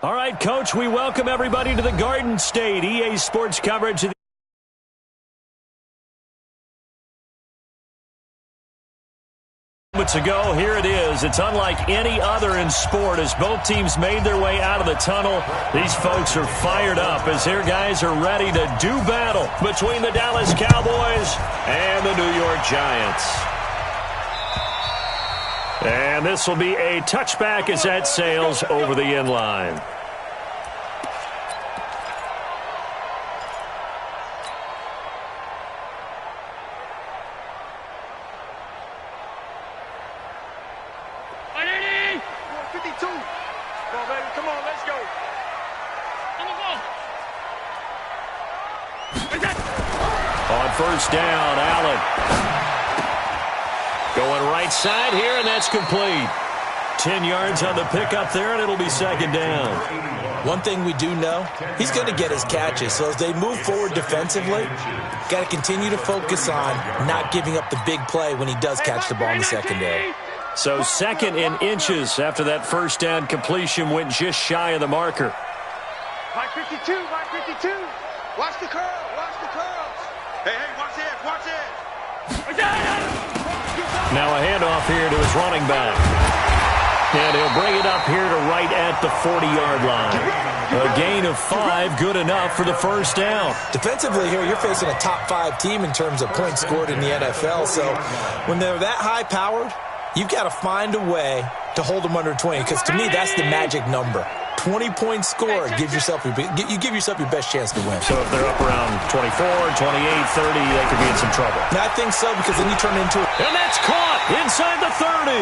All right, Coach, we welcome everybody to the Garden State. EA Sports coverage of the moments ago. Here it is. It's unlike any other in sport as both teams made their way out of the tunnel. These folks are fired up as their guys are ready to do battle between the Dallas Cowboys and the New York Giants. And this will be a touchback as that sails over the end line. On first down, Allen. Going right side here, and that's complete. 10 yards on the pickup there, and it'll be second down. One thing we do know, he's going to get his catches. So as they move forward defensively, got to continue to focus on not giving up the big play when he does catch the ball in the secondary. So second in inches after that first down completion went just shy of the marker. Mike 52, Mike 52. Watch the curl, watch the curls. Hey, watch it, watch it. Now a handoff here to his running back. And he'll bring it up here to right at the 40-yard line. A gain of 5, good enough for the first down. Defensively here, you're facing a top-5 team in terms of points scored in the NFL. So when they're that high-powered, you've got to find a way to hold them under 20. Because to me, that's the magic number. 20-point score gives yourself you give yourself your best chance to win. So if they're up around 24, 28, 30, they could be in some trouble. And I think so, because then you turn into it. And that's caught inside the 30.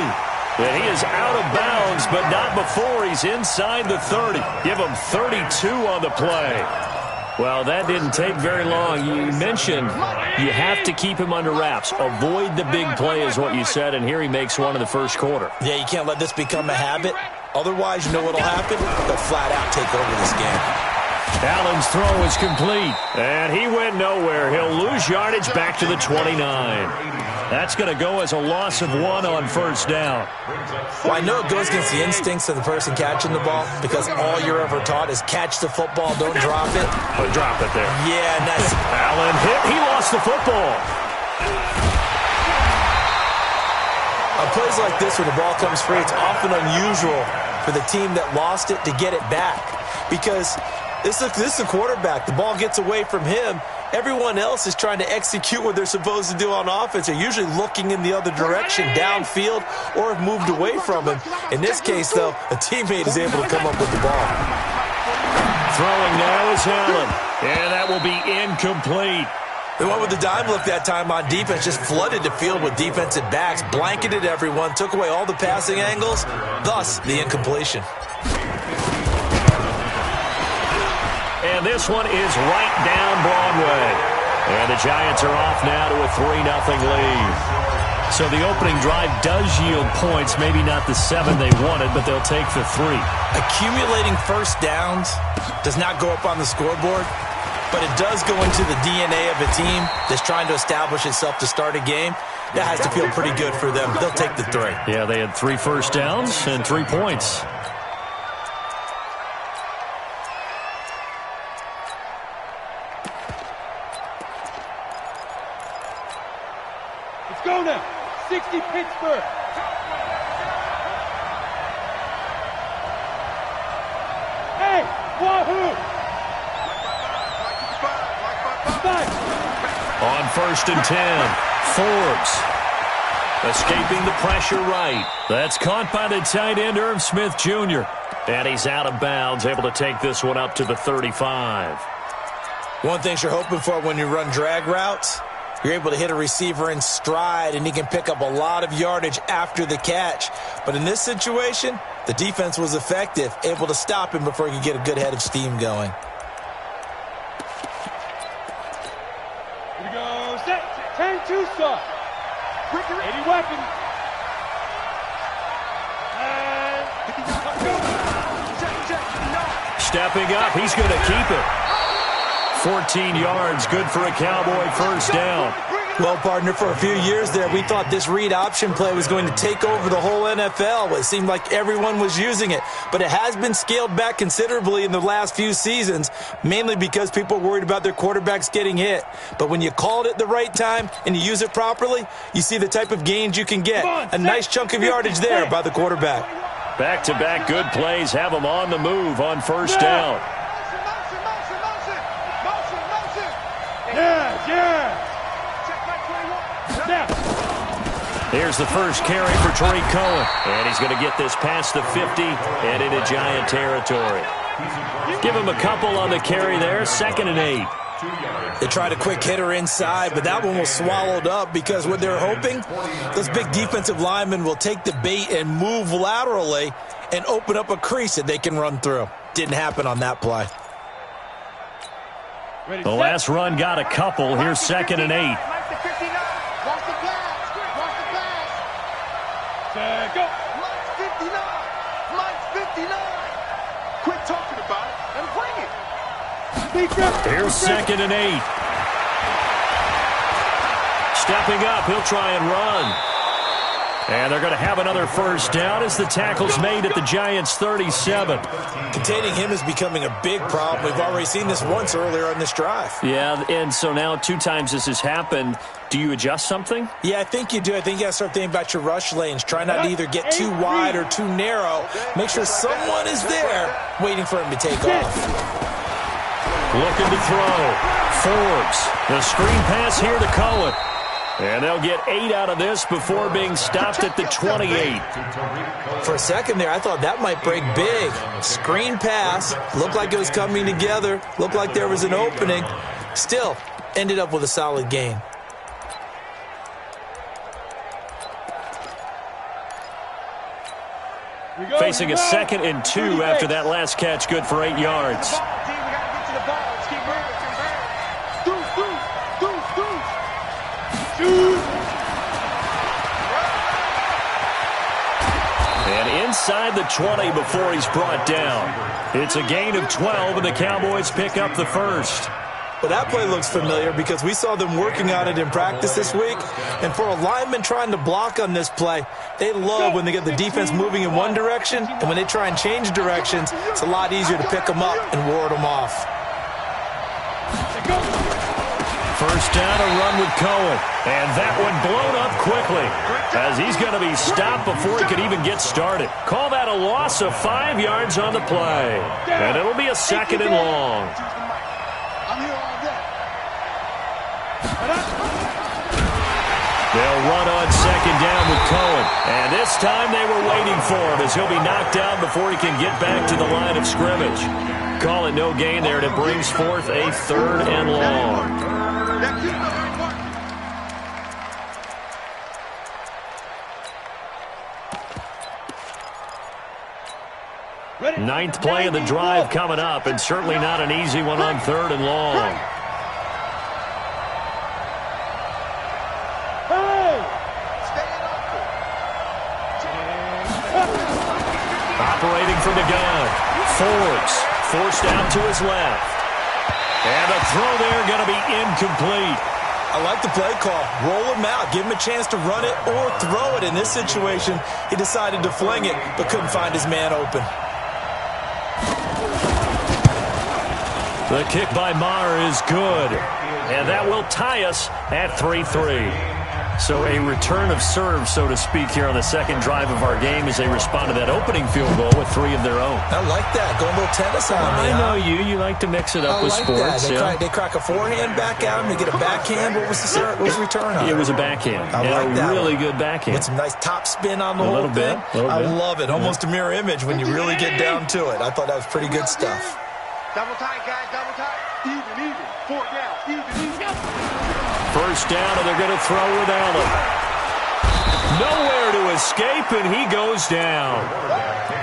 And he is out of bounds, but not before he's inside the 30. Give him 32 on the play. Well, that didn't take very long. You mentioned you have to keep him under wraps. Avoid the big play is what you said, and here he makes one in the first quarter. Yeah, you can't let this become a habit. Otherwise, you know what'll happen? They'll flat out take over this game. Allen's throw is complete, and he went nowhere. He'll lose yardage back to the 29. That's going to go as a loss of 1 on first down. Well, I know it goes against the instincts of the person catching the ball because all you're ever taught is catch the football, don't drop it. But drop it there. Yeah, and that's... Allen hit. He lost the football. On plays like this where the ball comes free, it's often unusual for the team that lost it to get it back because this is a quarterback. The ball gets away from him. Everyone else is trying to execute what they're supposed to do on offense. They're usually looking in the other direction, downfield, or have moved away from him. In this case, though, a teammate is able to come up with the ball. Throwing now is Allen, and that will be incomplete. They went with the dime look that time on defense, just flooded the field with defensive backs, blanketed everyone, took away all the passing angles, thus the incompletion. And this one is right down Broadway. And the Giants are off now to a 3-0 lead. So the opening drive does yield points, maybe not the 7 they wanted, but they'll take the 3. Accumulating first downs does not go up on the scoreboard, but it does go into the DNA of a team that's trying to establish itself to start a game. That has to feel pretty good for them. They'll take the 3. Yeah, they had 3 first downs and 3 points. Let's go now. 60 Pittsburgh. Hey, wahoo! On first and 10, Forbes escaping the pressure right. That's caught by the tight end, Irv Smith Jr. And he's out of bounds, able to take this one up to the 35. One thing you're hoping for when you run drag routes, you're able to hit a receiver in stride, and he can pick up a lot of yardage after the catch. But in this situation, the defense was effective, able to stop him before he could get a good head of steam going. Here we go. Set. 10-2 start. 80 weapons. And Stepping up, he's going to keep it. 14 yards, good for a Cowboy first down. Well, partner, for a few years there, we thought this read option play was going to take over the whole NFL. It seemed like everyone was using it, but it has been scaled back considerably in the last few seasons, mainly because people are worried about their quarterbacks getting hit. But when you called it the right time and you use it properly, you see the type of gains you can get. A nice chunk of yardage there by the quarterback. Back-to-back good plays have them on the move on first down. Here's the first carry for Tariq Cohen. And he's going to get this past the 50 and into Giant territory. Give him a couple on the carry there. 2nd and 8. They tried a quick hitter inside, but that one was swallowed up because what they're hoping, those big defensive linemen will take the bait and move laterally and open up a crease that they can run through. Didn't happen on that play. The last run got a couple. Here's 2nd and 8. Quit talking about it and bring it. Here's 2nd and 8. Stepping up, he'll try and run. And they're going to have another first down as the tackle's made at the Giants' 37. Containing him is becoming a big problem. We've already seen this once earlier on this drive. Yeah, and so now 2 times this has happened. Do you adjust something? Yeah, I think you do. I think you got to start thinking about your rush lanes. Try not to either get too wide or too narrow. Make sure someone is there waiting for him to take off. Looking to throw. Forbes. The screen pass here to Cohen. And they'll get 8 out of this before being stopped at the 28. For a second there, I thought that might break big. Screen pass. Looked like it was coming together. Looked like there was an opening. Still, ended up with a solid gain. Facing a 2nd and 2 after that last catch, good for 8 yards. And inside the 20 before he's brought down. It's a gain of 12, and the Cowboys pick up the first. Well, that play looks familiar because we saw them working on it in practice this week. And for a lineman trying to block on this play, they love when they get the defense moving in one direction, and when they try and change directions, it's a lot easier to pick them up and ward them off. First down, a run with Cohen. And that one blown up quickly as he's going to be stopped before he could even get started. Call that a loss of 5 yards on the play. And it'll be a 2nd and long. They'll run on 2nd down with Cohen. And this time they were waiting for him as he'll be knocked down before he can get back to the line of scrimmage. Call it no gain there, and it brings forth a 3rd and long. Ninth play of the drive coming up, and certainly not an easy one on 3rd and long. Operating from the gun. Forbes forced out to his left. And the throw there going to be incomplete. I like the play call. Roll him out. Give him a chance to run it or throw it. In this situation, he decided to fling it, but couldn't find his man open. The kick by Maher is good. And that will tie us at 3-3. So a return of serve, so to speak, here on the 2nd drive of our game as they respond to that opening field goal with 3 of their own. I like that. Going a little tennis on me. I know you. You like to mix it up with sports. They crack a forehand back at him. They get a backhand. What was the return on? It was a backhand. I like that. Really good backhand. With some nice top spin on the whole thing. I love it. Almost a mirror image when you really get down to it. I thought that was pretty good stuff. Double tight, guys. Double tight. Even. 4 down. Even. First down, and they're going to throw with Allen. Nowhere to escape, and he goes down.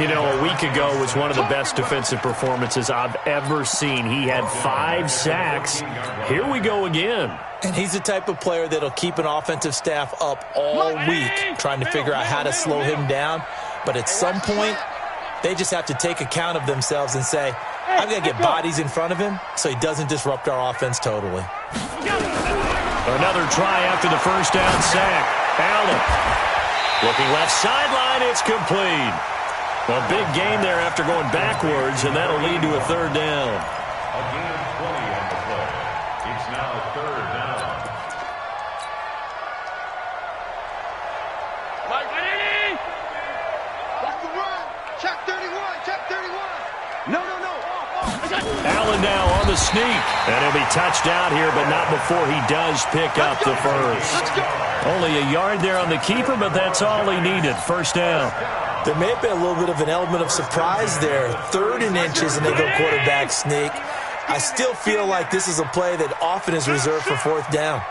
You know, a week ago was one of the best defensive performances I've ever seen. He had 5 sacks. Here we go again. And he's the type of player that'll keep an offensive staff up all week trying to figure out how to slow him down. But at some point, they just have to take account of themselves and say, I've got to get bodies in front of him so he doesn't disrupt our offense totally. Another try after the first down sack. Allen looking left sideline. It's complete. A big gain there after going backwards, and that'll lead to a third down. A gain of 20 on the play. It's now third down. Mike, ready? Watch the run. Check 31. Check 31. No. Allen now on the sneak. And he'll be touched down here, but not before he does pick up the first. Let's go. Only a yard there on the keeper, but that's all he needed. First down. There may have been a little bit of an element of surprise there. 3rd and inches, and they go quarterback sneak. I still feel like this is a play that often is reserved for 4th down.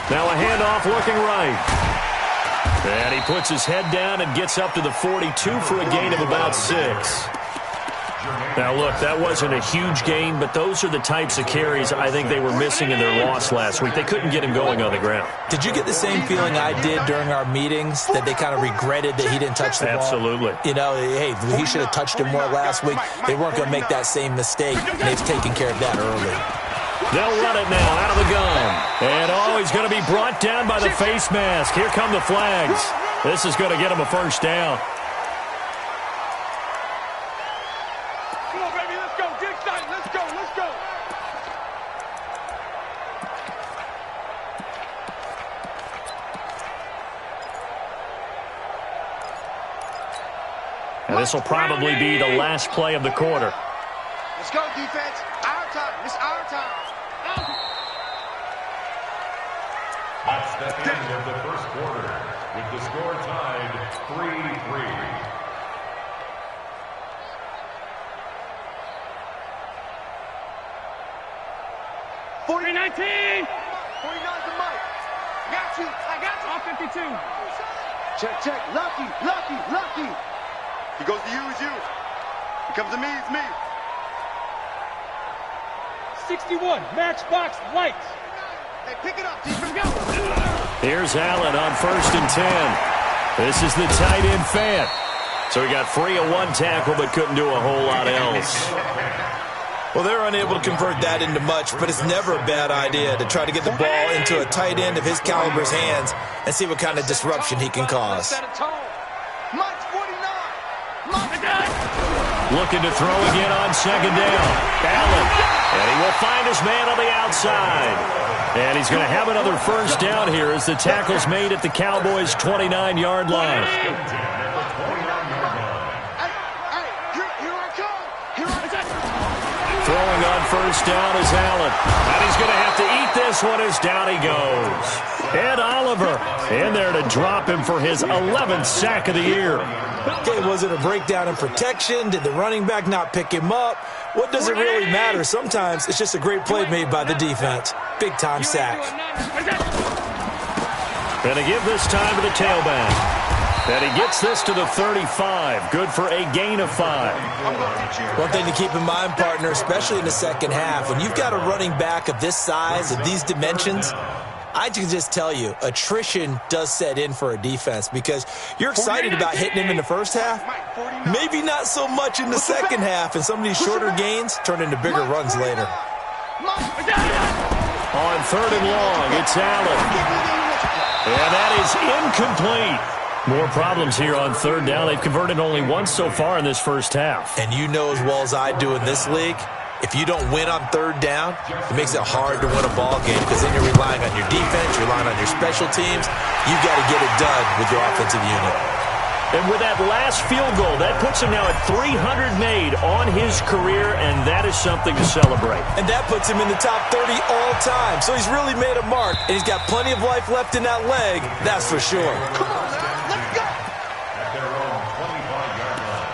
Now a handoff looking right. And he puts his head down and gets up to the 42 for a gain of about 6. Now, look, that wasn't a huge gain, but those are the types of carries I think they were missing in their loss last week. They couldn't get him going on the ground. Did you get the same feeling I did during our meetings, that they kind of regretted that he didn't touch the ball? Absolutely. You know, hey, he should have touched him more last week. They weren't going to make that same mistake, and they've taken care of that early. They'll run it now out of the gun. And, he's going to be brought down by the face mask. Here come the flags. This is going to get him a first down. Come on, baby. Let's go. Get excited. Let's go. Let's go. And this will probably be the last play of the quarter. Let's go, defense. Our time. It's our time. That's the end of the first quarter, with the score tied 3-3. 49-19. 49's the mic. Got you. I got you. All 52. Check. Lucky. He goes to you, it's you. He comes to me, it's me. 61, matchbox lights. Hey, pick it up, defense. Go. Here's Allen on 1st and 10. This is the tight end Fant. So he got free of one tackle but couldn't do a whole lot else. Well, they're unable to convert that into much, but it's never a bad idea to try to get the ball into a tight end of his caliber's hands and see what kind of disruption he can cause. Mike's 49. Looking to throw again on 2nd down. Allen. And he will find his man on the outside. And he's going to have another first down here as the tackle's made at the Cowboys' 29-yard line. Throwing on 1st down is Allen. And he's going to have to eat this one as down he goes. Ed Oliver in there to drop him for his 11th sack of the year. Okay, was it a breakdown in protection? Did the running back not pick him up? What does it really matter? Sometimes it's just a great play made by the defense. Big-time sack. Going to give this time to the tailback. And he gets this to the 35. Good for a gain of 5. One thing to keep in mind, partner, especially in the second half, when you've got a running back of this size, of these dimensions, I can just tell you, attrition does set in for a defense because you're excited about hitting him in the first half. Maybe not so much in the second half, and some of these shorter gains turn into bigger runs later. On 3rd and long, it's Allen. And that is incomplete. More problems here on 3rd down. They've converted only once so far in this first half. And you know as well as I do in this league, if you don't win on 3rd down, it makes it hard to win a ball game because then you're relying on your defense, you're relying on your special teams. You've got to get it done with your offensive unit. And with that last field goal, that puts him now at 300 made on his career, and that is something to celebrate. And that puts him in the top 30 all time. So he's really made a mark, and he's got plenty of life left in that leg, that's for sure. Come on, man. Let's go. At their own 25-yard line.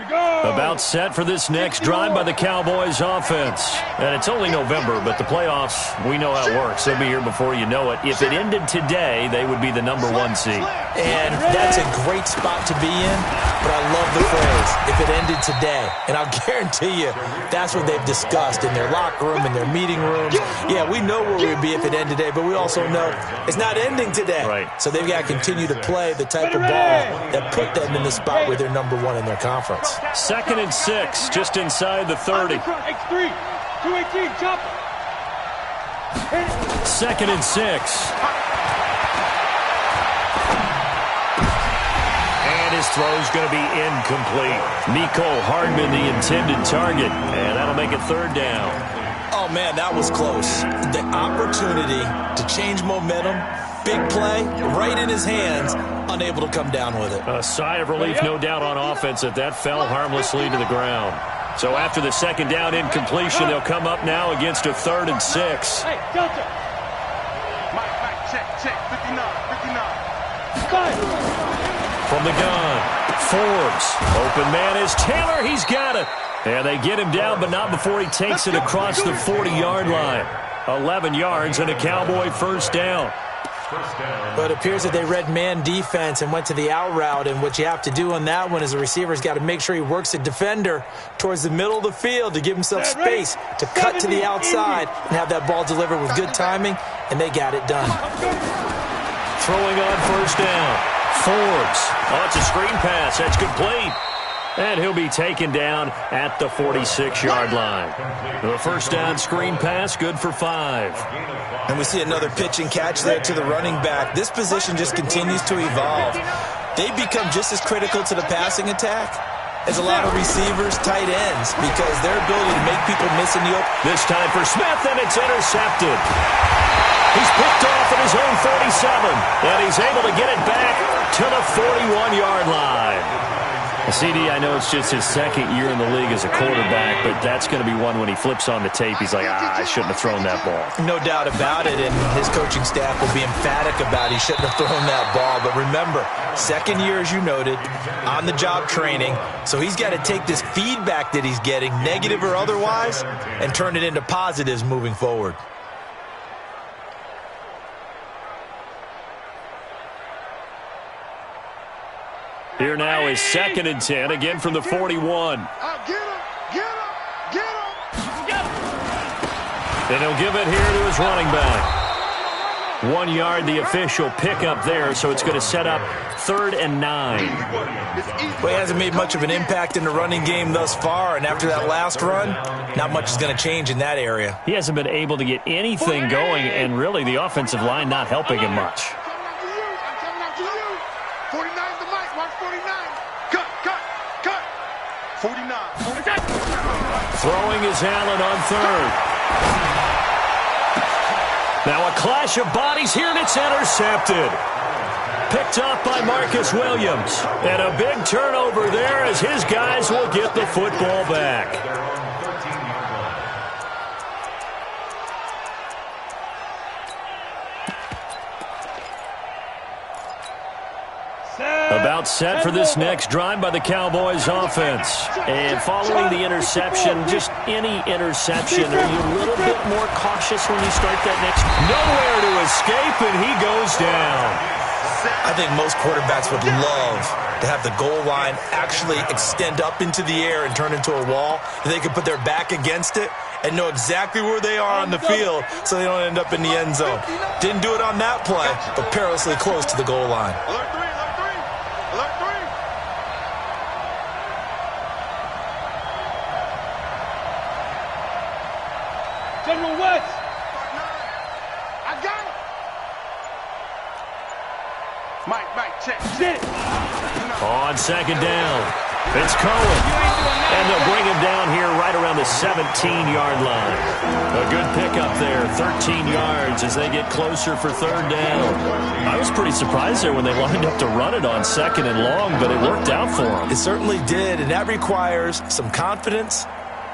A About set for this next drive by the Cowboys offense. And it's only November, but the playoffs, we know how it works. They'll be here before you know it. If it ended today, they would be the #1 seed. And that's a great spot to be in, but I love the phrase, if it ended today. And I'll guarantee you, that's what they've discussed in their locker room, in their meeting rooms. Yeah, we know where we'd be if it ended today, but we also know it's not ending today. Right. So they've got to continue to play the type of ball that put them in the spot where they're #1 in their conference. 2nd and 6, just inside the 30. X3, 218, chop. 2nd and 6. And his throw's going to be incomplete. Mecole Hardman, the intended target. And that'll make it 3rd down. Oh, man, that was close. The opportunity to change momentum, big play, right in his hands, unable to come down with it. A sigh of relief, no doubt, on offense that fell harmlessly to the ground. So after the 2nd down incompletion, they'll come up now against a 3rd and 6. Hey, Delta. Mike, check, 59. From the gun, Forbes. Open man is Taylor. He's got it. And they get him down, but not before he takes it across the 40-yard line. 11 yards and a Cowboy 1st down. But it appears that they read man defense and went to the out route, and what you have to do on that one is the receiver's got to make sure he works the defender towards the middle of the field to give himself space to cut to the outside and have that ball delivered with good timing, and they got it done. Throwing on 1st down. Forbes. Oh, it's a screen pass. That's complete. And he'll be taken down at the 46-yard line. The 1st down screen pass, good for 5. And we see another pitch and catch there to the running back. This position just continues to evolve. They become just as critical to the passing attack as a lot of receivers, tight ends, because their ability to make people miss in the open. This time for Smith, and it's intercepted. He's picked off at his own 47, and he's able to get it back to the 41-yard line. CD, I know it's just his 2nd year in the league as a quarterback, but that's going to be one when he flips on the tape, he's like, I shouldn't have thrown that ball. No doubt about it, and his coaching staff will be emphatic about he shouldn't have thrown that ball. But remember, 2nd year, as you noted, on-the-job training, so he's got to take this feedback that he's getting, negative or otherwise, and turn it into positives moving forward. Here now is 2nd and 10, again from the 41. Get him! And he'll give it here to his running back. 1 yard, the official pickup there, so it's going to set up 3rd and 9. Well, he hasn't made much of an impact in the running game thus far, and after that last run, not much is going to change in that area. He hasn't been able to get anything going, and really the offensive line not helping him much. 49's the mic. Watch 49. Cut. 49. Throwing is Allen on 3rd. Now a clash of bodies here, and it's intercepted. Picked up by Marcus Williams. And a big turnover there as his guys will get the football back. About set for this next drive by the Cowboys offense. And following the interception, just any interception, are you a little bit more cautious when you start that next? Nowhere to escape, and he goes down. I think most quarterbacks would love to have the goal line actually extend up into the air and turn into a wall, and they can put their back against it and know exactly where they are on the field so they don't end up in the end zone. Didn't do it on that play, but perilously close to the goal line. Alert 3. General West. I got it. Mike, check. On 2nd down, it's Cohen. And they'll bring him down here right around the 17-yard line. A good pickup there, 13 yards as they get closer for 3rd down. I was pretty surprised there when they lined up to run it on 2nd and long, but it worked out for them. It certainly did, and that requires some confidence,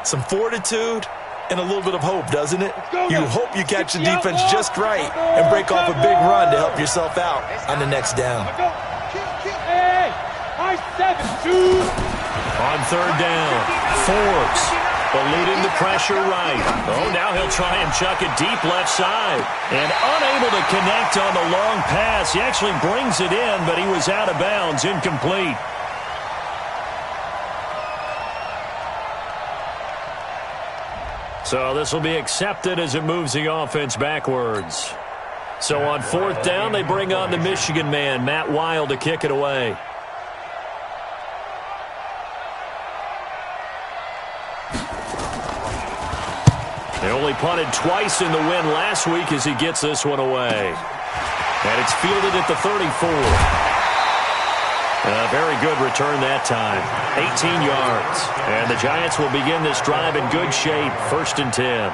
some fortitude, and a little bit of hope, doesn't it? You hope you catch the defense just right and break off a big run to help yourself out on the next down. Hey, I 7-2. On third down, Forbes eluding the pressure right. Oh, now he'll try and chuck it deep left side. And unable to connect on the long pass. He actually brings it in, but he was out of bounds, incomplete. So this will be accepted as it moves the offense backwards. So on fourth down, they bring on the Michigan man, Matt Wild, to kick it away. They only punted twice in the win last week as he gets this one away. And it's fielded at the 34. A very good return that time. 18 yards. And the Giants will begin this drive in good shape. 1st and 10.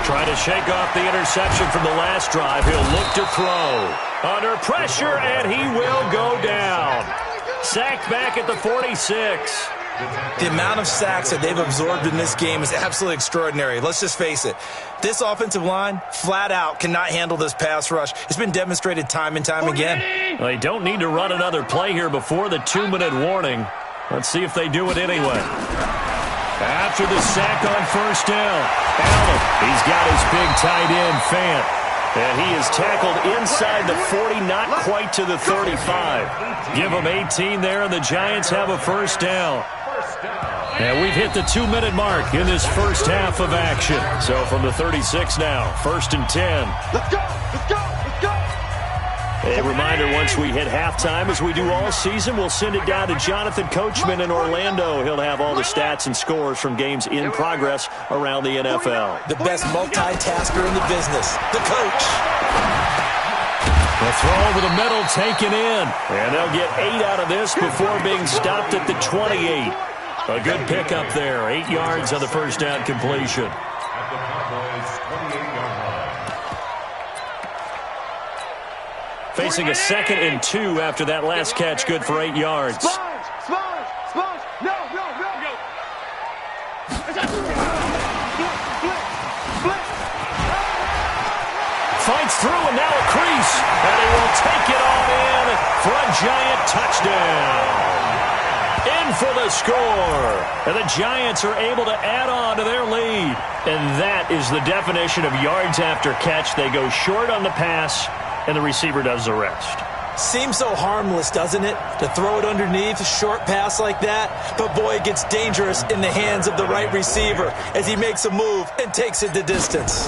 Trying to shake off the interception from the last drive. He'll look to throw. Under pressure, and he will go down. Sacked back at the 46. The amount of sacks that they've absorbed in this game is absolutely extraordinary. Let's just face it. This offensive line, flat out, cannot handle this pass rush. It's been demonstrated time and time again. Well, they don't need to run another play here before the 2-minute warning. Let's see if they do it anyway. After the sack on first down, Allen, he's got his big tight end, Fant. And he is tackled inside the 40, not quite to the 35. Give him 18 there, and the Giants have a first down. And we've hit the 2-minute mark in this first half of action. So from the 36 now, 1st and 10. Let's go! Let's go! Let's go! A reminder, once we hit halftime, as we do all season, we'll send it down to Jonathan Coachman in Orlando. He'll have all the stats and scores from games in progress around the NFL. The best multitasker in the business, the coach. The throw over the middle taken in. And they'll get 8 out of this before being stopped at the 28. A good pickup there. 8 yards on the first down completion. At the Cowboys' 28-yard line. Facing a 2nd and 2 after that last catch, good for 8 yards. Sponge! Sponge! Sponge! No! No! No! Fights through, and now a crease. And he will take it on in for a Giant touchdown. In for the score. And the Giants are able to add on to their lead. And that is the definition of yards after catch. They go short on the pass, and the receiver does the rest. Seems so harmless, doesn't it? To throw it underneath, a short pass like that. But boy, it gets dangerous in the hands of the right receiver as he makes a move and takes it the distance.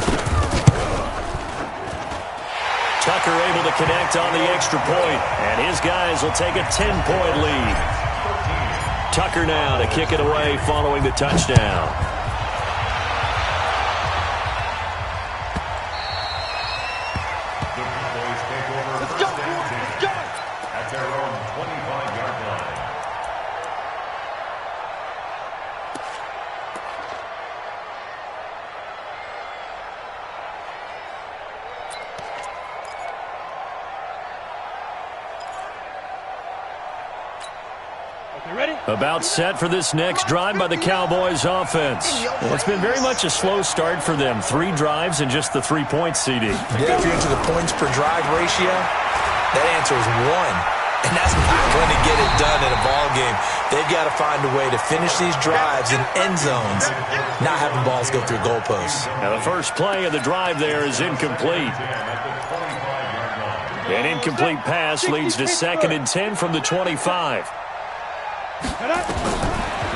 Tucker able to connect on the extra point, and his guys will take a 10-point lead. Tucker now to kick it away following the touchdown. The Cowboys take over Let's go! first and 10 Let's go! at their own 25-yard line. Ready? About set for this next drive by the Cowboys offense. Well, it's been very much a slow start for them. 3 drives and just the 3-point CD. Yeah, if you're into the points per drive ratio, that answer is 1. And that's not going to get it done in a ball game. They've got to find a way to finish these drives in end zones, not having balls go through goalposts. Now the first play of the drive there is incomplete. An incomplete pass leads to 2nd and 10 from the 25.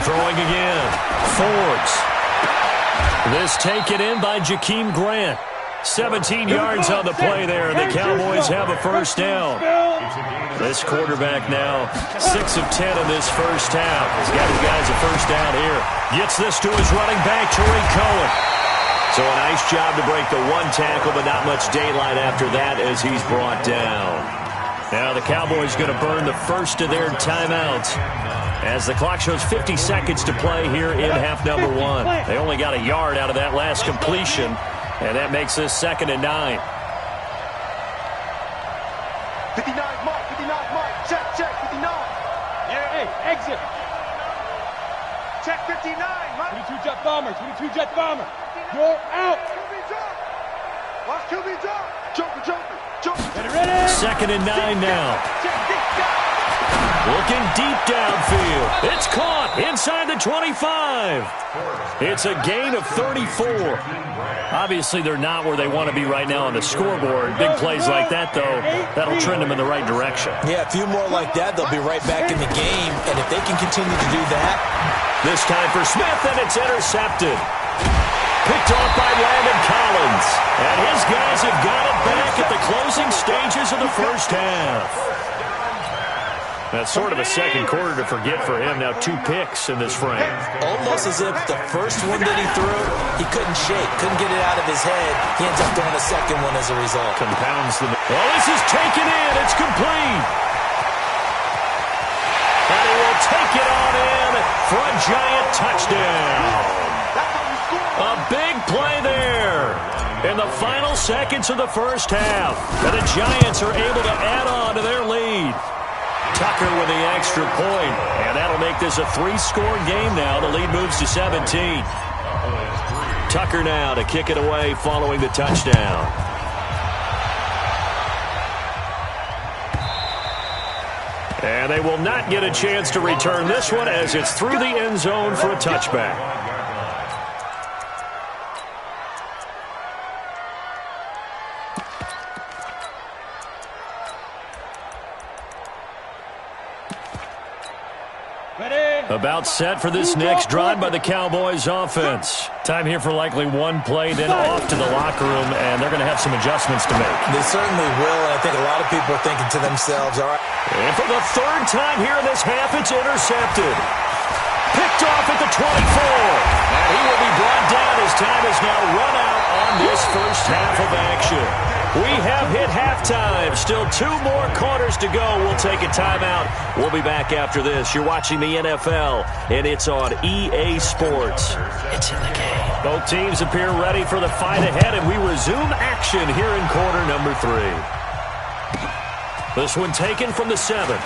Throwing again. Forbes. This taken in by Jakeem Grant. 17 yards on the play there, and the Cowboys have a first down. This quarterback now 6 of 10 in this first half. He's got his guys a first down here. Gets this to his running back, Tariq Cohen. So a nice job to break the 1 tackle, but not much daylight after that as he's brought down. Now the Cowboys going to burn the first of their timeouts as the clock shows 50 seconds to play here in half number 1. They only got a yard out of that last completion, and that makes this 2nd and 9. 59 mark, 59 mark. Check, check, 59. Yeah, hey, exit. Check 59, Mike. 22 jet bomber, 22 jet bomber. You're out. QB drop. Watch QB drop. Second and 9 now. Looking deep downfield. It's caught inside the 25. It's a gain of 34. Obviously, they're not where they want to be right now on the scoreboard. Big plays like that, though, that'll trend them in the right direction. Yeah, a few more like that, they'll be right back in the game. And if they can continue to do that. This time for Smith, and it's intercepted. Picked off by Landon Collins. And his guys have got it back at the closing stages of the first half. That's sort of a second quarter to forget for him. Now 2 picks in this frame. Almost as if the first one that he threw, he couldn't shake, couldn't get it out of his head. He ends up throwing a second one as a result. Compounds the... Oh, this is taken in. It's complete. And he will take it on in for a giant touchdown. A big play there in the final seconds of the first half. And the Giants are able to add on to their lead. Tucker with the extra point, and that'll make this a 3-score game now. The lead moves to 17. Tucker now to kick it away following the touchdown. And they will not get a chance to return this one as it's through the end zone for a touchback. About set for this next drive by the Cowboys offense. Time here for likely one play, then off to the locker room, and they're going to have some adjustments to make. They certainly will, and I think a lot of people are thinking to themselves, all right. And for the third time here in this half, it's intercepted. Picked off at the 24. And he will be brought down as time has now run out on this first half of action. We have hit halftime. Still 2 more quarters to go. We'll take a timeout. We'll be back after this. You're watching the NFL, and it's on EA Sports. It's in the game. Both teams appear ready for the fight ahead, and we resume action here in quarter number 3. This one taken from the 7.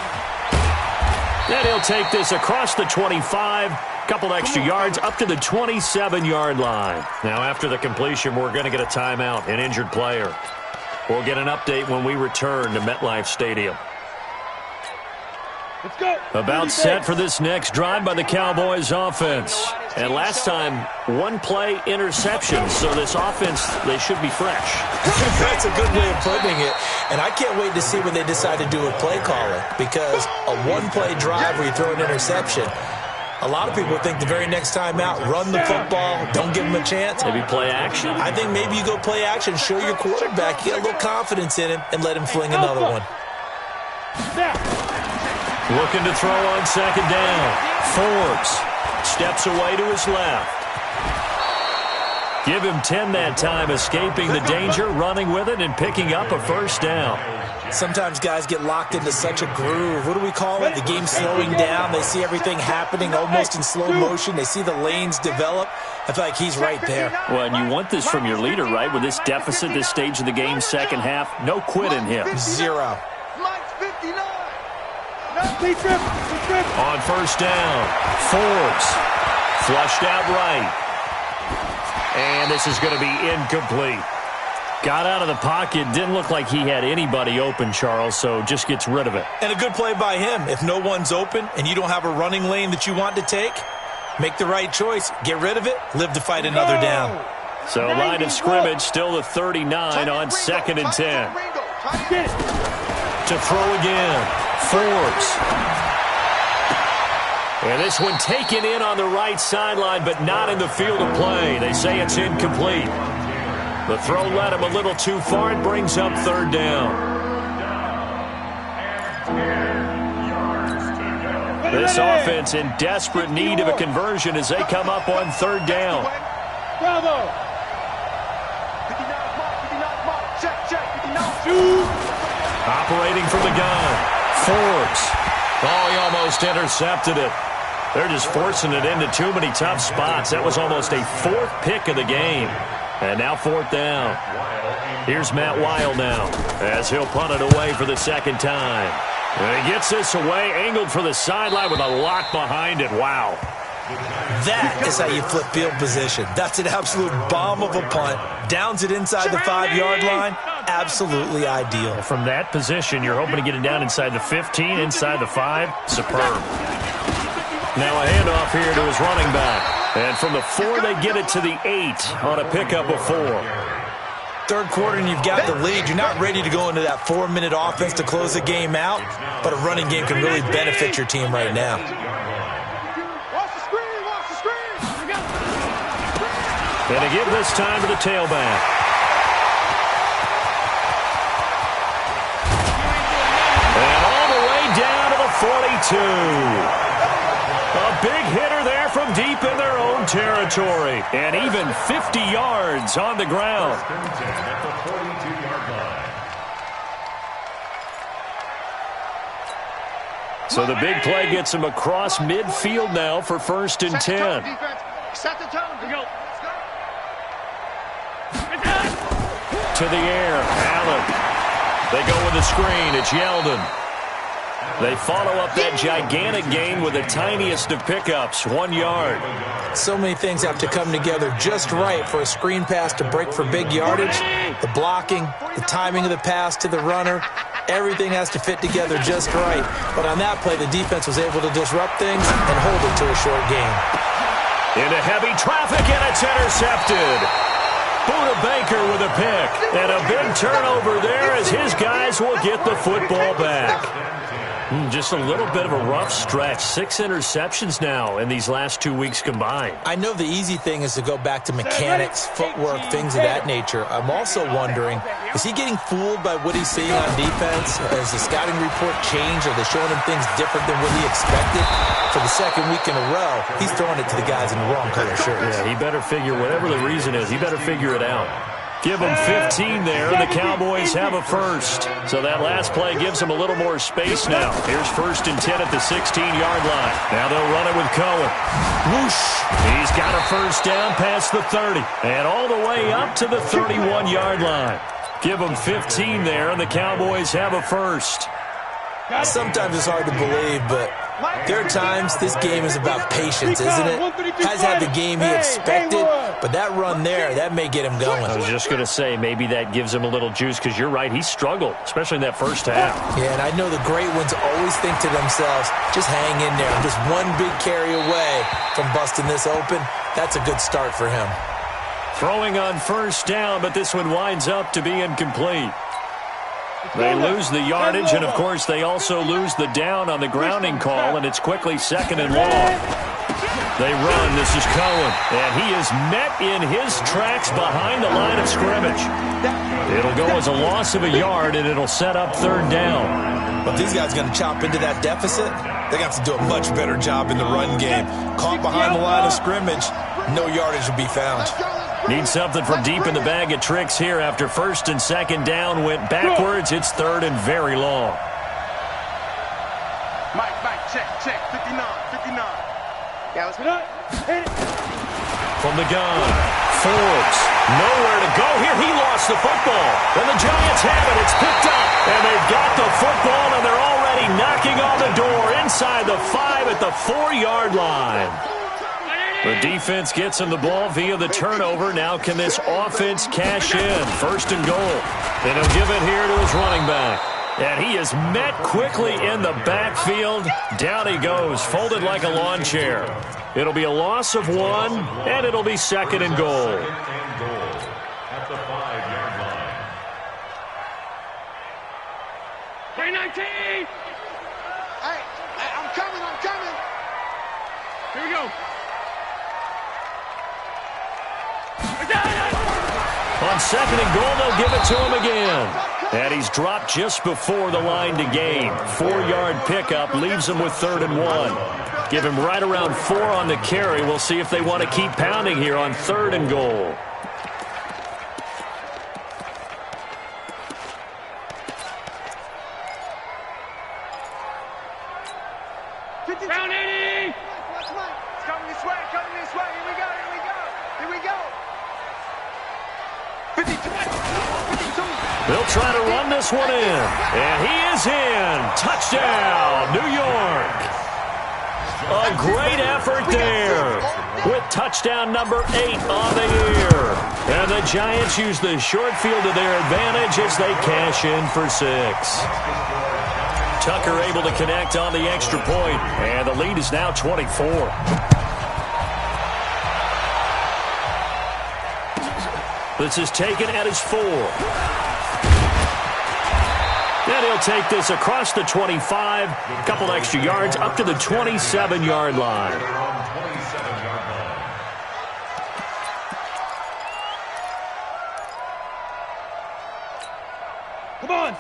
And he'll take this across the 25. Couple extra yards up to the 27-yard line. Now, after the completion, we're going to get a timeout, an injured player. We'll get an update when we return to MetLife Stadium. Let's go. About set for this next drive by the Cowboys offense. And last time, 1 play interception. So this offense, they should be fresh. That's a good way of putting it. And I can't wait to see what they decide to do with play calling. Because a 1-play drive where you throw an interception, a lot of people think the very next time out, run the football, don't give him a chance. Maybe play action? I think maybe you go play action, show your quarterback, get a little confidence in him, and let him fling another one. Looking to throw on second down. Forbes steps away to his left. Give him 10 that time, escaping the danger, running with it, and picking up a first down. Sometimes guys get locked into such a groove. What do we call it? The game's slowing down. They see everything happening almost in slow motion. They see the lanes develop. I feel like he's right there. Well, and you want this from your leader, right? With this deficit, this stage of the game, second half, no quit in him. 0. On first down, Forbes flushed out right. And this is going to be incomplete. Got out of the pocket. Didn't look like he had anybody open, Charles, so just gets rid of it. And a good play by him. If no one's open and you don't have a running lane that you want to take, make the right choice. Get rid of it. Live to fight another down. So line of scrimmage, still the 39 on 2nd and 10. To throw again. Forbes. And this one taken in on the right sideline, but not in the field of play. They say it's incomplete. The throw led him a little too far. It brings up 3rd down. This offense in desperate need of a conversion as they come up on 3rd down. Bravo. Operating from the gun. Forbes. Oh, he almost intercepted it. They're just forcing it into too many tough spots. That was almost a 4th pick of the game. And now 4th down. Here's Matt Weil now as he'll punt it away for the 2nd time. And he gets this away, angled for the sideline with a lot behind it. Wow. That is how you flip field position. That's an absolute bomb of a punt. Downs it inside the 5-yard line. absolutely ideal. From that position, you're hoping to get it down inside the 15, inside the 5. Superb. Now a handoff here to his running back. And from the 4, they get it to the 8 on a pickup of 4. Third quarter and you've got the lead. You're not ready to go into that 4-minute offense to close the game out, but a running game can really benefit your team right now. And to give this time to the tailback. And all the way down to the 42. A big hitter there from deep in their own territory. And even 50 yards on the ground. At the 42-yard line. So the big play gets him across midfield now for 1st and 10. Set the tone. Here we go. To the air, Allen. They go with the screen. It's Yeldon. They follow up that gigantic gain with the tiniest of pickups, 1 yard. So many things have to come together just right for a screen pass to break for big yardage. The blocking, the timing of the pass to the runner, everything has to fit together just right. But on that play, the defense was able to disrupt things and hold it to a short gain. Into heavy traffic, and it's intercepted. Buda Baker with a pick. And a big turnover there as his guys will get the football back. Just a little bit of a rough stretch. 6 interceptions now in these last 2 weeks combined. I know the easy thing is to go back to mechanics, footwork, things of that nature. I'm also wondering, is he getting fooled by what he's seeing on defense? Has the scouting report changed? Are they showing him things different than what he expected? For the second week in a row, he's throwing it to the guys in the wrong color shirts. Yeah, he better figure, whatever the reason is, he better figure it out. Give them 15 there, and the Cowboys have a first. So that last play gives them a little more space now. Here's 1st and 10 at the 16-yard line. Now they'll run it with Cohen. Whoosh! He's got a first down past the 30, and all the way up to the 31-yard line. Give them 15 there, and the Cowboys have a first. Sometimes it's hard to believe, but there are times this game is about patience, isn't it? Has had the game he expected, but that run there, that may get him going. I was just going to say, maybe that gives him a little juice, because you're right, he struggled, especially in that first half. Yeah, and I know the great ones always think to themselves, just hang in there. I'm just one big carry away from busting this open. That's a good start for him. Throwing on first down, but this one winds up to be incomplete. They lose the yardage, and, of course, they also lose the down on the grounding call, and it's quickly 2nd and long. They run. This is Cohen, and he is met in his tracks behind the line of scrimmage. It'll go as a loss of a yard, and it'll set up 3rd down. But these guys are going to chop into that deficit. They got to do a much better job in the run game. Caught behind the line of scrimmage, no yardage will be found. Need something from deep in the bag of tricks here after 1st and 2nd down went backwards. It's 3rd and very long. Mike, check, 59. Yeah, let's go. From the gun, Forbes, nowhere to go here. He lost the football. And the Giants have it. It's picked up. And they've got the football, and they're already knocking on the door inside the 5 at the 4-yard line. The defense gets him the ball via the turnover. Now can this offense cash in? 1st and goal. And he'll give it here to his running back. And he is met quickly in the backfield. Down he goes, folded like a lawn chair. It'll be a loss of 1, and it'll be 2nd and goal. At the 5-yard line. 2019! Hey, I'm coming. Here we go. On 2nd and goal, they'll give it to him again. And he's dropped just before the line to gain. 4-yard pickup leaves him with 3rd and 1. Give him right around 4 on the carry. We'll see if they want to keep pounding here on 3rd and goal. Round 80! It's coming this way. Here we go. 52. They'll try to run this one in. And he is in. Touchdown, New York. A great effort there. with touchdown number 8 on the year. And the Giants use the short field to their advantage as they cash in for 6. Tucker able to connect on the extra point, and the lead is now 24. This is taken at his 4. And he'll take this across the 25, a couple extra yards up to the 27-yard line.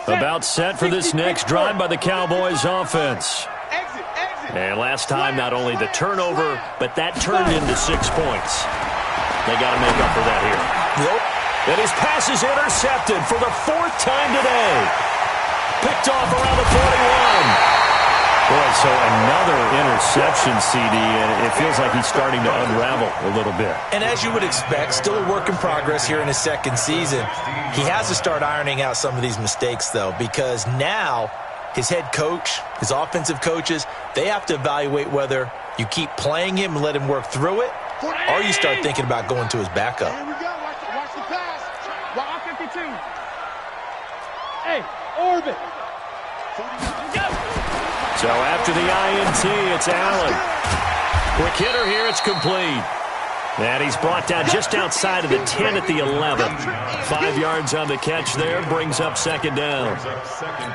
About set for this next drive by the Cowboys offense. And last time, not only the turnover, but that turned into 6 points. They got to make up for that here. Yep. And his pass is intercepted for the 4th time today. Picked off around the 41. Boy, so another interception, CD, and it feels like he's starting to unravel a little bit. And as you would expect, still a work in progress here in his second season. He has to start ironing out some of these mistakes, though, because now his head coach, his offensive coaches, they have to evaluate whether you keep playing him and let him work through it, or you start thinking about going to his backup. Here we go. Watch the pass. Wow, 52. Hey, orbit. So after the INT, it's Allen. Quick hitter here, it's complete. And he's brought down just outside of the 10 at the 11. 5 yards on the catch there, brings up second down.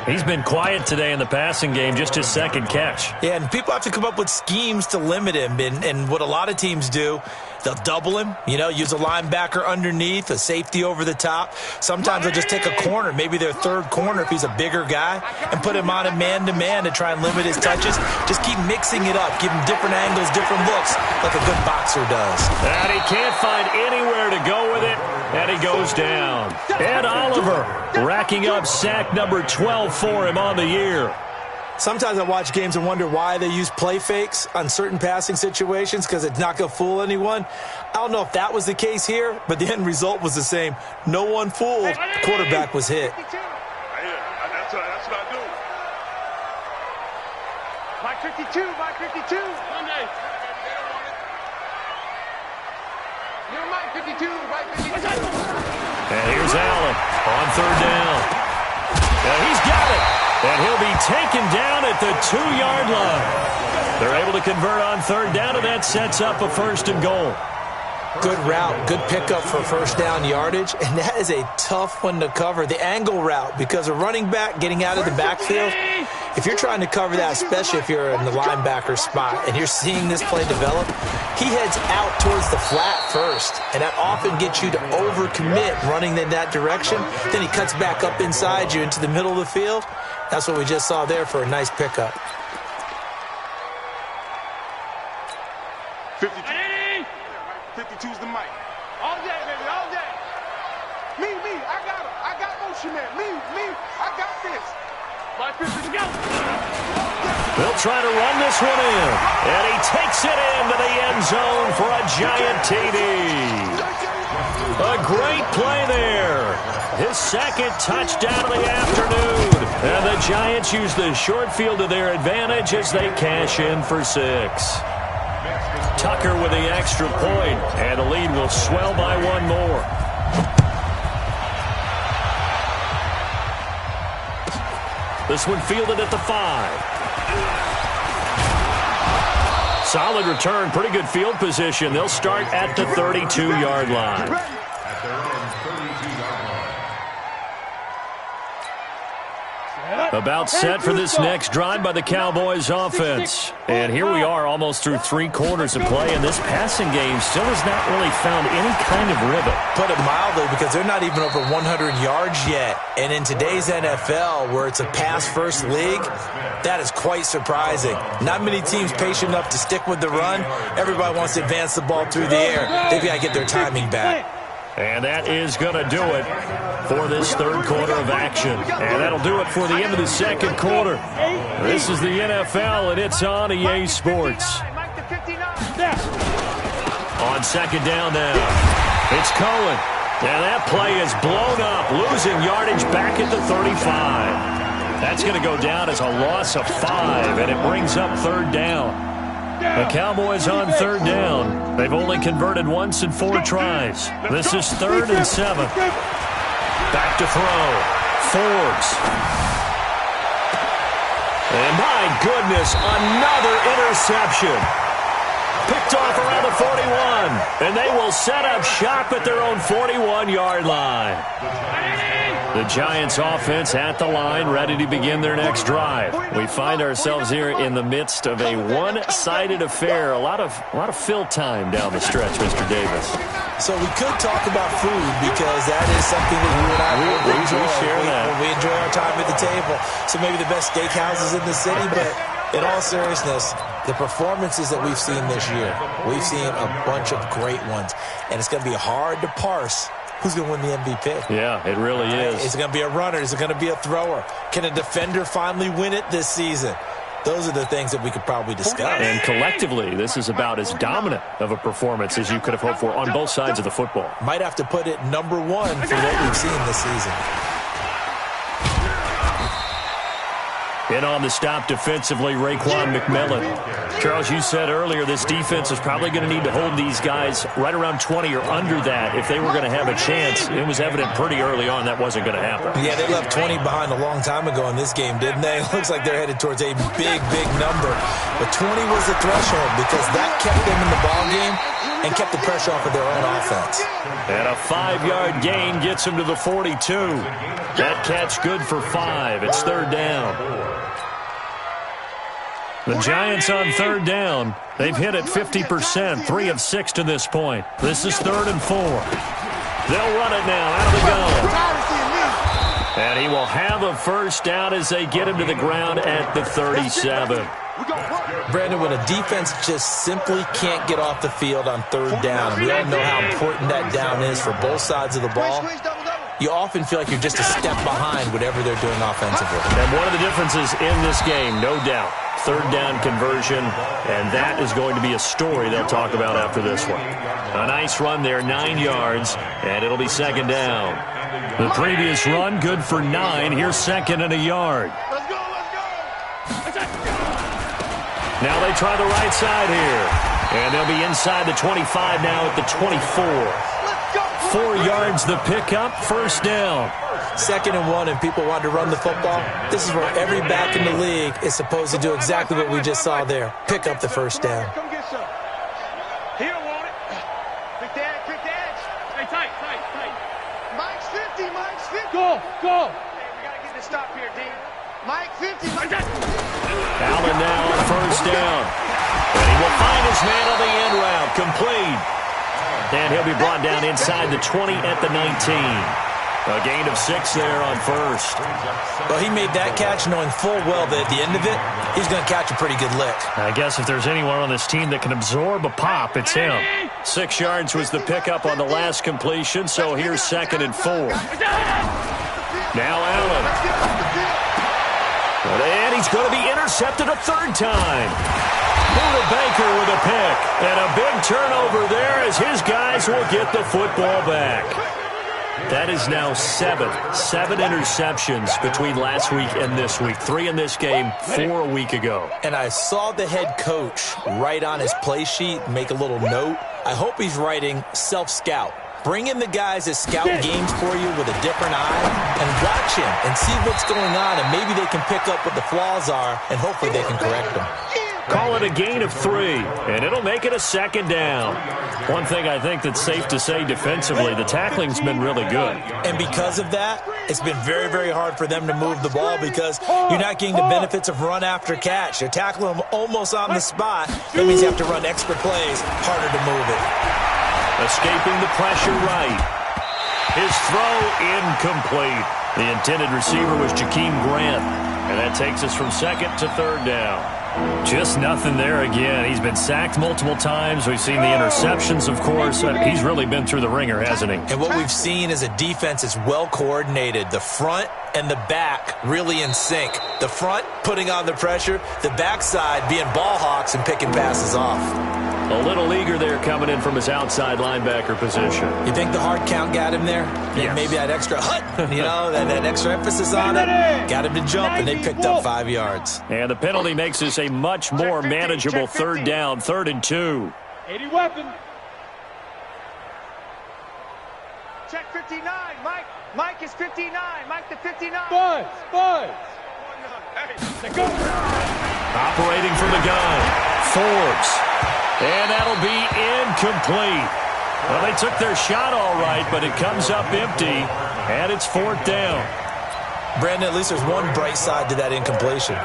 He's been quiet today in the passing game, just his second catch. Yeah, and people have to come up with schemes to limit him. And what a lot of teams do, they'll double him, use a linebacker underneath, a safety over the top. Sometimes they'll just take a corner, maybe their third corner if he's a bigger guy, and put him on a man-to-man to try and limit his touches. Just keep mixing it up, give him different angles, different looks, like a good boxer does. And he can't find anywhere to go with it, and he goes down. Ed Oliver racking up sack number 12 for him on the year. Sometimes I watch games and wonder why they use play fakes on certain passing situations, because it's not going to fool anyone. I don't know if that was the case here, but the end result was the same. No one fooled. The quarterback was hit. That's what I do. Mike 52, Mike 52. Monday. You're Mike 52, Mike 52. And here's Allen on third down. And he's got it. And he'll be taken down at the 2-yard line. They're able to convert on third down, and that sets up a 1st and goal. Good route, good pickup for first down yardage, and that is a tough one to cover, the angle route, because a running back getting out of the backfield, if you're trying to cover that, especially if you're in the linebacker spot and you're seeing this play develop, he heads out towards the flat first, and that often gets you to overcommit running in that direction. Then he cuts back up inside you into the middle of the field. That's what we just saw there for a nice pickup. 52's the mic. All day, baby, all day. Me, I got him. I got motion man. Me, I got this. My 50 to go. They'll try to run this one in. And he takes it into the end zone for a giant TD. A great play there. His second touchdown of the afternoon. And the Giants use the short field to their advantage as they cash in for 6. Tucker with the extra point, and the lead will swell by 1 more. This one fielded at the 5. Solid return, pretty good field position. They'll start at the 32-yard line. At their own 32-yard line. About set for this next drive by the Cowboys offense. And here we are almost through 3 quarters of play, and this passing game still has not really found any kind of rhythm. Put it mildly, because they're not even over 100 yards yet. And in today's NFL, where it's a pass-first league, that is quite surprising. Not many teams patient enough to stick with the run. Everybody wants to advance the ball through the air. They've got to get their timing back. And that is going to do it for this third quarter of action. And that'll do it for the end of the second quarter. This is the NFL, and it's on EA Sports. On second down now, it's Cohen. And that play is blown up, losing yardage back at the 35. That's going to go down as a loss of 5, and it brings up third down. The Cowboys on third down They've only converted once in 4 tries. This is 3rd and 7. Back to throw. Forbes. And my goodness, another interception. Picked off around the 41. And they will set up shop at their own 41-yard line. The Giants offense at the line, ready to begin their next drive. We find ourselves here in the midst of a one-sided affair. A lot of fill time down the stretch, Mr. Davis. So we could talk about food because that is something that you and I enjoy. We share that. We enjoy our time at the table. So maybe the best steakhouses in the city, but in all seriousness, the performances that we've seen this year, we've seen a bunch of great ones, and it's going to be hard to parse who's going to win the MVP. Yeah, it really is. Is it going to be a runner? Is it going to be a thrower? Can a defender finally win it this season? Those are the things that we could probably discuss. And collectively, this is about as dominant of a performance as you could have hoped for on both sides of the football. Might have to put it #1 for what we've seen this season. In on the stop defensively, Raekwon McMillan. Charles, you said earlier this defense is probably going to need to hold these guys right around 20 or under that if they were going to have a chance. It was evident pretty early on that wasn't going to happen. Yeah, they left 20 behind a long time ago in this game, didn't they? It looks like they're headed towards a big, big number. But 20 was the threshold because that kept them in the ballgame and kept the pressure off of their own offense. And a 5-yard gain gets them to the 42. That catch good for 5. It's 3rd down. The Giants on 3rd down. They've hit it 50%, 3 of 6 to this point. This is 3rd and 4. They'll run it now out of the gun. And he will have a first down as they get him to the ground at the 37. Brandon, when a defense just simply can't get off the field on 3rd down, we all know how important that down is for both sides of the ball. You often feel like you're just a step behind whatever they're doing offensively. And one of the differences in this game, no doubt, 3rd down conversion, and that is going to be a story they'll talk about after this one. A nice run there, 9 yards, and it'll be 2nd down. The previous run, good for 9. Here's 2nd and a yard. Let's go, let's go. Now they try the right side here. And they'll be inside the 25 now at the 24. 4 yards the pickup, 1st down. 2nd and 1, and people want to run the football. This is where every back in the league is supposed to do exactly what we just saw there. Pick up the 1st down. Come get some. He don't want it. Quick edge, quick edge. Hey, tight. Mike's 50, Mike's 50. Go. Hey, we got to get the stop here, D. Mike 50, Mike. Allen now on 1st down. And he will find his man on the end route, complete. And he'll be brought down inside the 20 at the 19. A gain of 6 there on 1st. Well, he made that catch knowing full well that at the end of it, he's going to catch a pretty good lick. I guess if there's anyone on this team that can absorb a pop, it's him. 6 yards was the pickup on the last completion, so here's 2nd and 4. Now Allen. And he's going to be intercepted a 3rd time. Buda Baker with a pick. And a big turnover there as his guys will get the football back. That is now 7 interceptions between last week and this week. 3 in this game, 4 a week ago. And I saw the head coach write on his play sheet, make a little note. I hope he's writing self-scout. Bring in the guys that scout games for you with a different eye and watch him and see what's going on, and maybe they can pick up what the flaws are, and hopefully they can correct them. Call it a gain of 3, and it'll make it a 2nd down. One thing I think that's safe to say defensively, the tackling's been really good. And because of that, it's been very, very hard for them to move the ball because you're not getting the benefits of run after catch. You're tackling them almost on the spot. That means you have to run extra plays, harder to move it. Escaping the pressure right. His throw incomplete. The intended receiver was Jakeem Grant. And that takes us from 2nd to 3rd down. Just nothing there again. He's been sacked multiple times. We've seen the interceptions, of course. He's really been through the ringer, hasn't he? And what we've seen is a defense is well coordinated. The front and the back really in sync. The front putting on the pressure. The backside being ball hawks and picking passes off. A little eager there coming in from his outside linebacker position. You think the hard count got him there? Yes. Maybe that extra that extra emphasis on it got him to jump, and they picked up 5 yards. And the penalty makes this a much more manageable 3rd down, 3rd and 2. 80 weapon. Check 59, Mike. Mike is 59. Mike the 59. Buzz. Hey. Operating from the gun. Forbes. And that'll be incomplete. Well, they took their shot all right, but it comes up empty, and it's 4th down. Brandon, at least there's one bright side to that incompletion.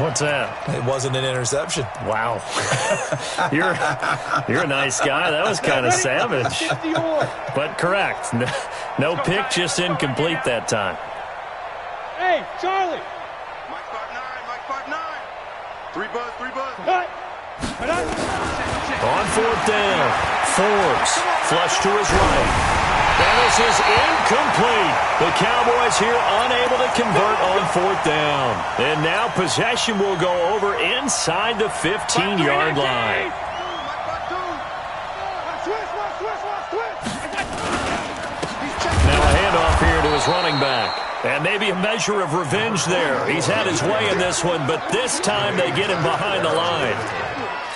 What's that? It wasn't an interception. Wow. You're a nice guy. That was kind of savage. But correct. No pick, just incomplete that time. Hey, Charlie. Mike 5'9", Mike 5'9". 3 buzz. Cut. On 4th down, Forbes flush to his right. And this is incomplete. The Cowboys here unable to convert on 4th down. And now possession will go over inside the 15-yard line. Now a handoff here to his running back. And maybe a measure of revenge there. He's had his way in this one, but this time they get him behind the line.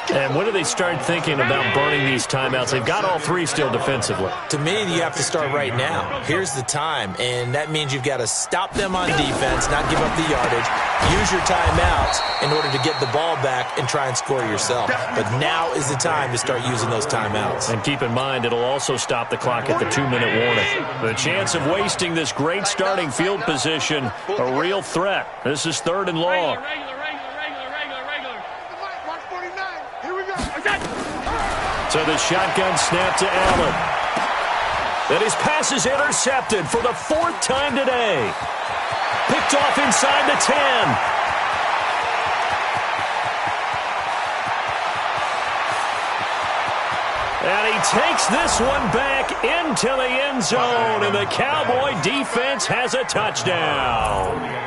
And when do they start thinking about burning these timeouts? They've got all 3 still defensively. To me, you have to start right now. Here's the time, and that means you've got to stop them on defense, not give up the yardage, use your timeouts in order to get the ball back and try and score yourself. But now is the time to start using those timeouts. And keep in mind, it'll also stop the clock at the 2-minute warning. The chance of wasting this great starting field position, a real threat. This is 3rd and long. So the shotgun snap to Allen. And his pass is intercepted for the 4th time today. Picked off inside the 10. And he takes this one back into the end zone. And the Cowboy defense has a touchdown.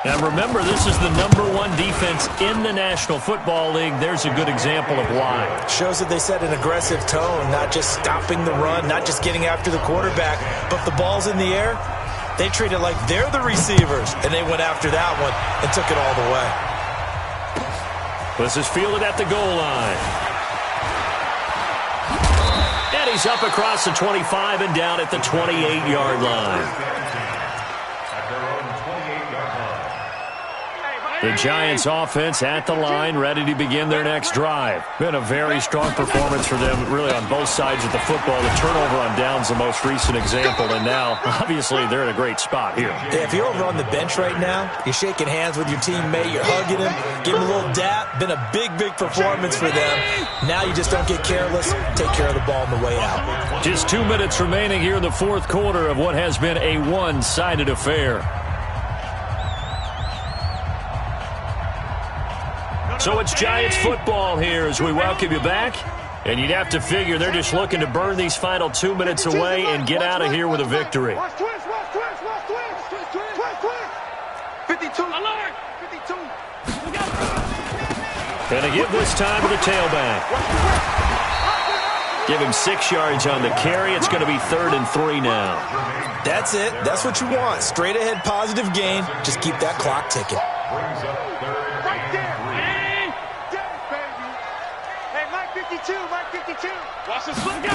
And remember, this is the #1 defense in the National Football League. There's a good example of why. Shows that they set an aggressive tone, not just stopping the run, not just getting after the quarterback, but the ball's in the air. They treat it like they're the receivers, and they went after that one and took it all the way. This is fielded at the goal line. And he's up across the 25 and down at the 28-yard line. The Giants offense at the line, ready to begin their next drive. Been a very strong performance for them, really on both sides of the football. The turnover on downs the most recent example, and now, obviously, they're in a great spot here. Yeah, if you're over on the bench right now, you're shaking hands with your teammate, you're hugging him, give him a little dap. Been a big performance for them. Now you just don't get careless. Take care of the ball on the way out. Just 2 minutes remaining here in the 4th quarter of what has been a one-sided affair. So it's Giants football here as we welcome you back. And you'd have to figure they're just looking to burn these final 2 minutes away and get out of here with a victory. 52. Alert! 52. And to give this time to the tailback. Give him 6 yards on the carry. It's going to be 3rd and 3 now. That's it. That's what you want. Straight ahead positive gain. Just keep that clock ticking. Mike 52. Watch this foot go.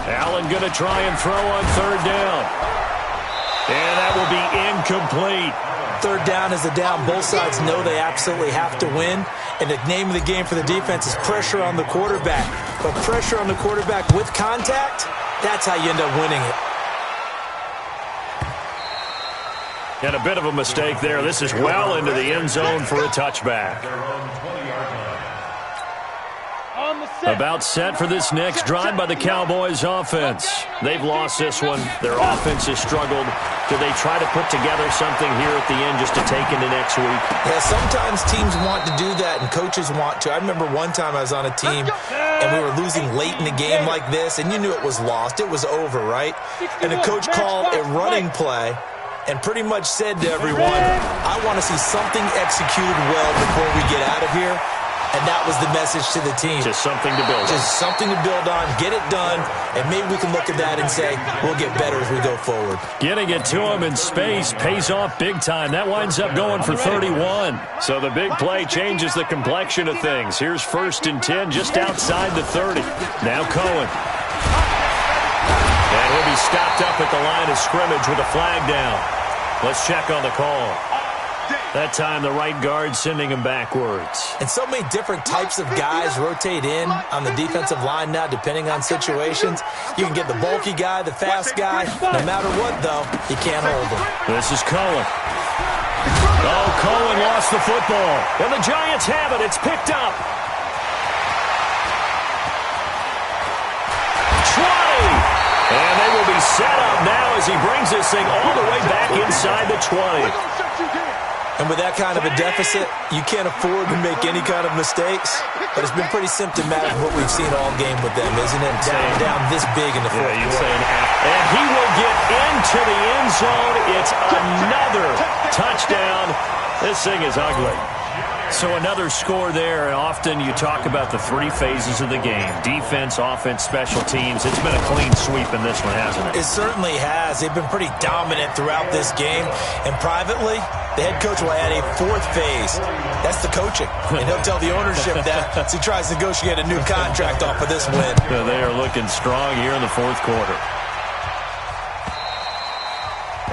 Allen going to try and throw on 3rd down. And that will be incomplete. 3rd down is a down. Both sides know they absolutely have to win. And the name of the game for the defense is pressure on the quarterback. But pressure on the quarterback with contact, that's how you end up winning it. And a bit of a mistake there. This is well into the end zone for a touchback. About set for this next drive by the Cowboys offense. They've lost this one. Their offense has struggled. Do they try to put together something here at the end just to take into next week? Yeah, sometimes teams want to do that and coaches want to. I remember one time I was on a team and we were losing late in the game like this, and you knew it was lost. It was over, right? And the coach called a running play and pretty much said to everyone, I want to see something executed well before we get out of here. And that was the message to the team. Just something to build on. Just something to build on, get it done, and maybe we can look at that and say, we'll get better as we go forward. Getting it to him in space pays off big time. That winds up going for 31. So the big play changes the complexion of things. Here's 1st and 10 just outside the 30. Now Cohen. And he'll be stopped up at the line of scrimmage with a flag down. Let's check on the call. That time, the right guard sending him backwards. And so many different types of guys rotate in on the defensive line now, depending on situations. You can get the bulky guy, the fast guy. No matter what, though, you can't hold him. This is Cohen. Oh, Cohen lost the football. And the Giants have it. It's picked up. 20. And they will be set up now as he brings this thing all the way back inside the 20. And with that kind of a deficit, you can't afford to make any kind of mistakes. But it's been pretty symptomatic of what we've seen all game with them, isn't it? Down this big in the fourth quarter. And he will get into the end zone. It's another touchdown. This thing is ugly. So another score there. Often you talk about the 3 phases of the game. Defense, offense, special teams. It's been a clean sweep in this one, hasn't it? It certainly has. They've been pretty dominant throughout this game. And privately, the head coach will add a 4th phase. That's the coaching. And he'll tell the ownership that as he tries to negotiate a new contract off of this win. They are looking strong here in the 4th quarter.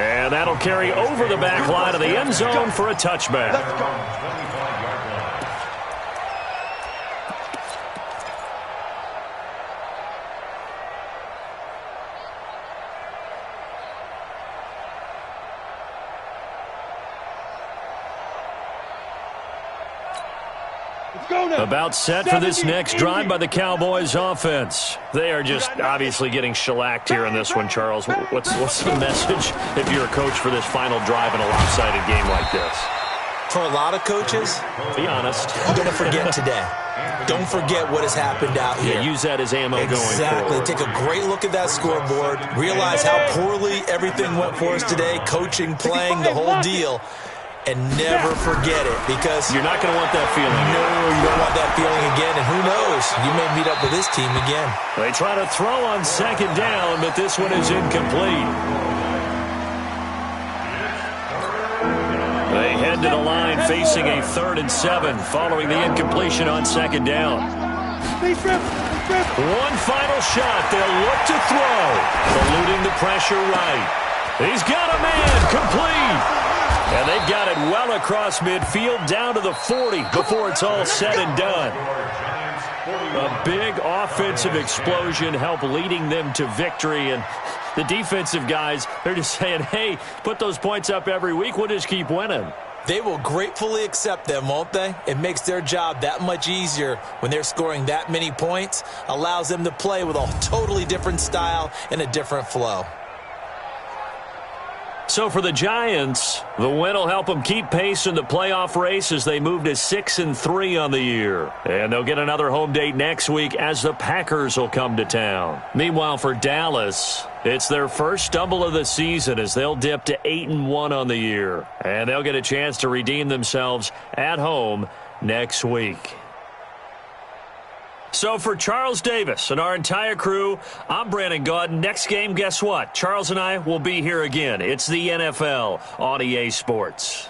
And that'll carry over the back line of the end zone for a touchback. About set for this next drive by the Cowboys offense. They are just obviously getting shellacked here in this one, Charles. What's the message if you're a coach for this final drive in a lopsided game like this? For a lot of coaches, be honest, don't forget today. Don't forget what has happened out here. Yeah, use that as ammo going forward. Exactly. Take a great look at that scoreboard. Realize how poorly everything went for us today. Coaching, playing, the whole deal. And never forget it, because you're not going to want that feeling. No, you don't want that feeling again. And who knows? You may meet up with this team again. They try to throw on 2nd down, but this one is incomplete. They head to the line facing a 3rd and 7 following the incompletion on 2nd down. One final shot. They'll look to throw. Eluding the pressure right. He's got a man. Complete. And they've got it well across midfield down to the 40 before it's all said and done. A big offensive explosion helped leading them to victory. And the defensive guys, they're just saying, hey, put those points up every week. We'll just keep winning. They will gratefully accept them, won't they? It makes their job that much easier when they're scoring that many points. Allows them to play with a totally different style and a different flow. So for the Giants, the win will help them keep pace in the playoff race as they move to 6-3 on the year. And they'll get another home date next week as the Packers will come to town. Meanwhile, for Dallas, it's their first stumble of the season as they'll dip to 8-1 on the year. And they'll get a chance to redeem themselves at home next week. So for Charles Davis and our entire crew, I'm Brandon Gaudin. Next game, guess what? Charles and I will be here again. It's the NFL on EA Sports.